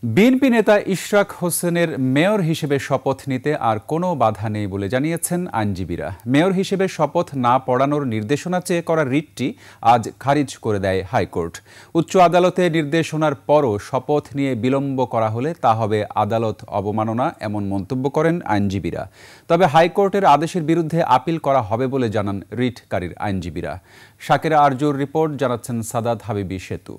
BNP নেতা ইশরাক হোসেনের mayor হিসেবে শপথ নিতে আর কোনো বাধা নেই বলে জানিয়েছেন আইনজীবীরা। মেয়র হিসেবে শপথ না পড়ানোর নির্দেশনা চেয়ে করা রিটটি আজ খারিজ করে দেয় হাইকোর্ট। উচ্চ আদালতে নির্দেশনার পরও শপথ নিয়ে বিলম্ব করা হলে তা হবে আদালত অবমাননা, এমন মন্তব্য করেন আইনজীবীরা। তবে হাইকোর্টের আদেশের বিরুদ্ধে আপিল করা হবে বলে জানান রিটকারীর আইনজীবীরা। শাকেরা আরজুর রিপোর্ট, জানাচ্ছেন সাদাত হাবিবি সেতু।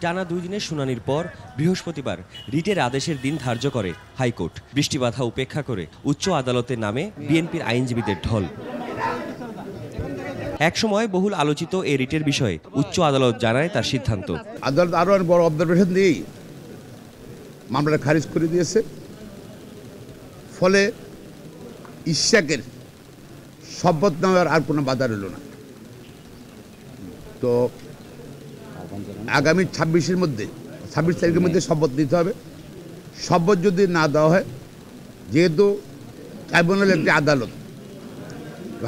টানা 2 দিনের শুনানির পর বৃহস্পতিবার রিটের আদেশের দিন ধার্য করে হাইকোর্ট। বৃষ্টিবাধা উপেক্ষা করে উচ্চ আদালতের নামে বিএনপির আইনজীবীদের ঢল। একসময় বহুল আলোচিত এই রিটের বিষয়ে উচ্চ আদালত জানায় তার সিদ্ধান্ত। আদালত আরো বড় অবজারভেশন দিয়েই মামলাটা খারিজ করে দিয়েছে। ফলে ইশরাকের শপথ নেওয়ার আর কোনো বাধা রইল না। তো আগামী 26 তারিখের মধ্যে শপথ নিতে হবে। শপথ যদি না দেওয়া হয়, যেহেতু ট্রাইব্যুনাল একটি আদালত,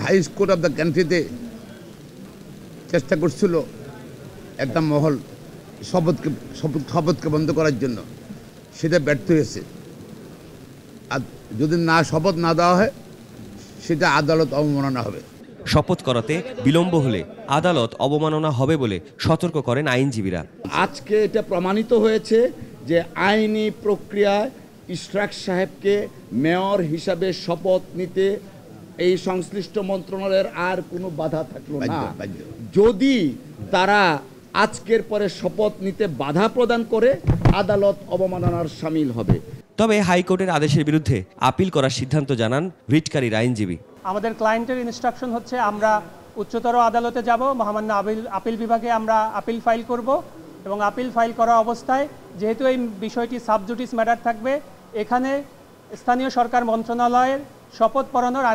হাই কোর্ট অফ দ্য কান্ট্রিতে চেষ্টা করছিল একটা মহল শপথকে বন্ধ করার জন্য, সেটা ব্যর্থ হয়েছে। আর যদি শপথ না দেওয়া হয়, সেটা আদালত অবমাননা হবে। শপথ করাতে বিলম্ব হলে আদালত অবমাননা হবে বলে সতর্ক করেন আইনজীবীরা। আজকে এটা প্রমাণিত হয়েছে যে আইনি প্রক্রিয়ায় ইশরাক সাহেবকে মেয়র হিসাবে শপথ নিতে এই সংশ্লিষ্ট মন্ত্রণালয়ের আর কোনো বাধা থাকলো না। যদি তারা আজকের পরে শপথ নিতে বাধা প্রদান করে, আদালত অবমাননার শামিল হবে। তবে হাইকোর্টের আদেশের বিরুদ্ধে আপিল করার সিদ্ধান্ত জানান রিটকারীর আইনজীবী। আমাদের ক্লায়েন্টের ইনস্ট্রাকশন হচ্ছে আমরা উচ্চতর আদালতে যাব, মহামান্য আপিল বিভাগে আমরা আপিল ফাইল করব, এবং আপিল ফাইল করা অবস্থায় যেহেতু এই বিষয়টি সাবজুডিস ম্যাটার থাকবে, এখানে স্থানীয় সরকার মন্ত্রণালয়ের শপথ পড়ানোর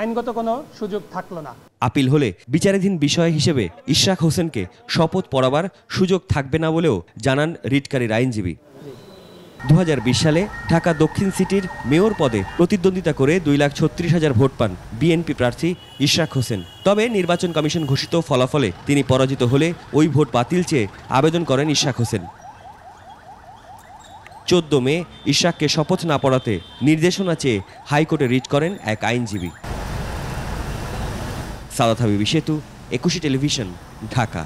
আইনগত কোনো সুযোগ থাকলো না। আপিল হলে বিচারাধীন বিষয় হিসেবে ইশরাক হোসেনকে শপথ পড়াবার সুযোগ থাকবে না বলেও জানান রিটকারীর আইনজীবী। 2020 সালে ঢাকা দক্ষিণ সিটির মেয়র পদে প্রতিদ্বন্দ্বিতা করে 2,36,000 ভোট পান বিএনপি প্রার্থী ইশরাক হোসেন। তবে নির্বাচন কমিশন ঘোষিত ফলাফলে তিনি পরাজিত হলে ওই ভোট বাতিল চেয়ে আবেদন করেন ইশরাক হোসেন। 14 মে ইশরাককে শপথ না পড়াতে নির্দেশনা চেয়ে হাইকোর্টে রিট করেন এক আইনজীবী। সাদাত হাবিবি সেতু, 21 টেলিভিশন, ঢাকা।